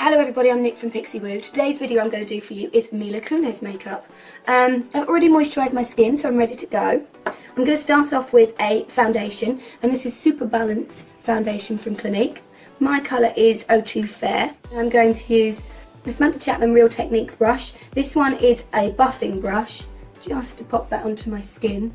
Hello everybody, I'm Nick from Pixie Woo. Today's video I'm going to do for you is Mila Kunis makeup. I've already moisturised my skin, so I'm ready to go. I'm going to start off with a foundation, and this is Super Balance foundation from Clinique. My colour is 02 Fair. I'm going to use the Samantha Chapman Real Techniques brush. This one is a buffing brush, just to pop that onto my skin.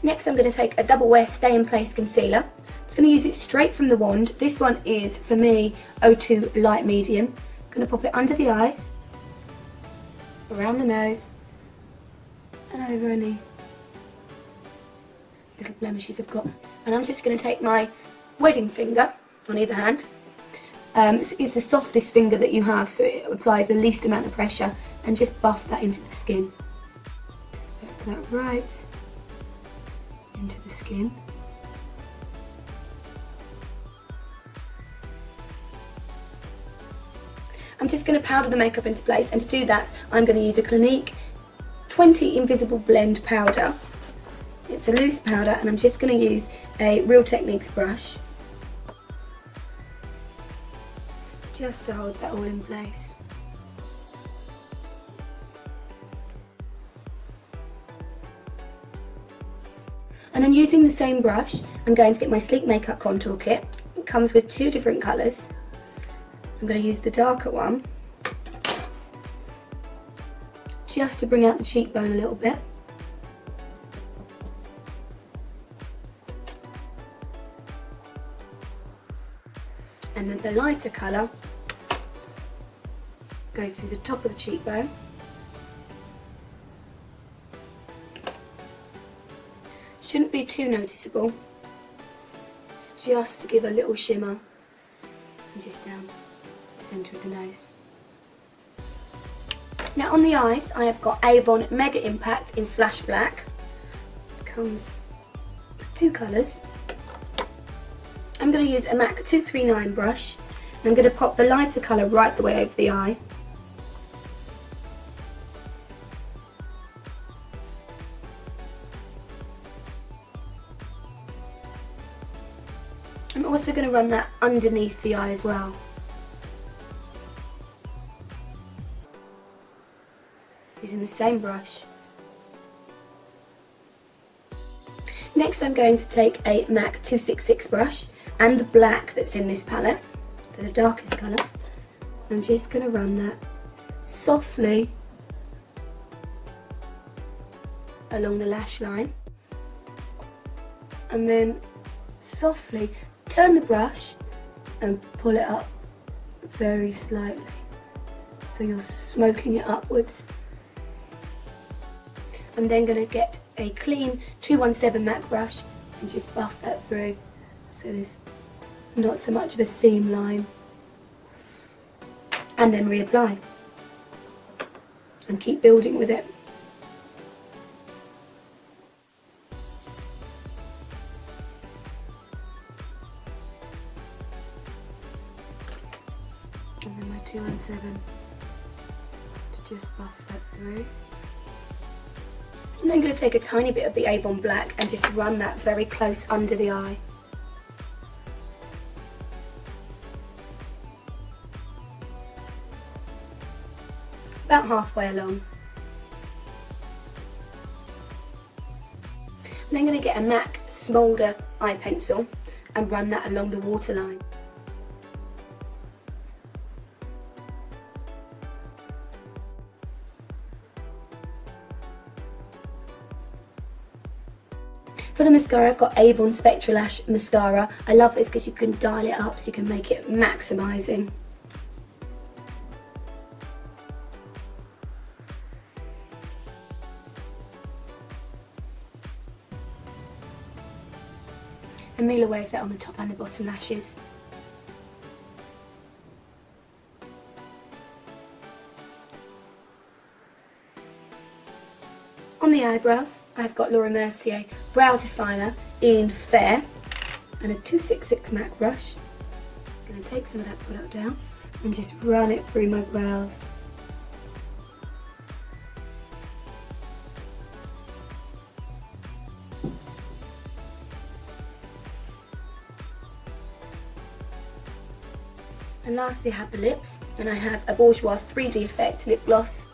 Next I'm going to take a double wear stay in place concealer. I'm just going to use it straight from the wand. This one is, for me, 02 light medium. I'm going to pop it under the eyes, around the nose, and over any little blemishes I've got. And I'm just going to take my wedding finger on either hand. It's the softest finger that you have, so it applies the least amount of pressure, and just buff that into the skin. Just put that right into the skin. I'm just going to powder the makeup into place, and to do that I'm going to use a Clinique 20 Invisible Blend powder. It's a loose powder, and I'm just going to use a Real Techniques brush just to hold that all in place. And then using the same brush, I'm going to get my Sleek Makeup Contour Kit. It comes with two different colours. I'm going to use the darker one, just to bring out the cheekbone a little bit. And then the lighter colour goes through the top of the cheekbone. Shouldn't be too noticeable, it's just to give a little shimmer, and just down the centre of the nose. Now on the eyes I have got Avon Mega Impact in Flash Black. It comes with two colours. I'm going to use a MAC 239 brush, and I'm going to pop the lighter colour right the way over the eye. I'm also going to run that underneath the eye as well. Using the same brush. Next I'm going to take a MAC 266 brush and the black that's in this palette, for the darkest colour. I'm just going to run that softly along the lash line, and then softly turn the brush and pull it up very slightly, so you're smoking it upwards. I'm then going to get a clean 217 MAC brush and just buff that through, so there's not so much of a seam line, and then reapply and keep building with it. And then my 217 to just buff that through. And then I'm going to take a tiny bit of the Avon Black and just run that very close under the eye. About halfway along. And then I'm going to get a MAC Smolder eye pencil and run that along the waterline. For the mascara, I've got Avon Spectra Lash Mascara. I love this because you can dial it up, so you can make it maximising. And Mila wears that on the top and the bottom lashes. On the eyebrows, I've got Laura Mercier Brow Definer in Fair and a 266 MAC brush. So I'm going to take some of that product down and just run it through my brows And lastly I have the lips, and I have a Bourjois 3D Effect lip gloss.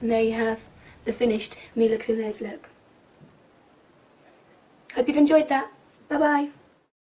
And there you have the finished Mila Kunis look. Hope you've enjoyed that. Bye bye.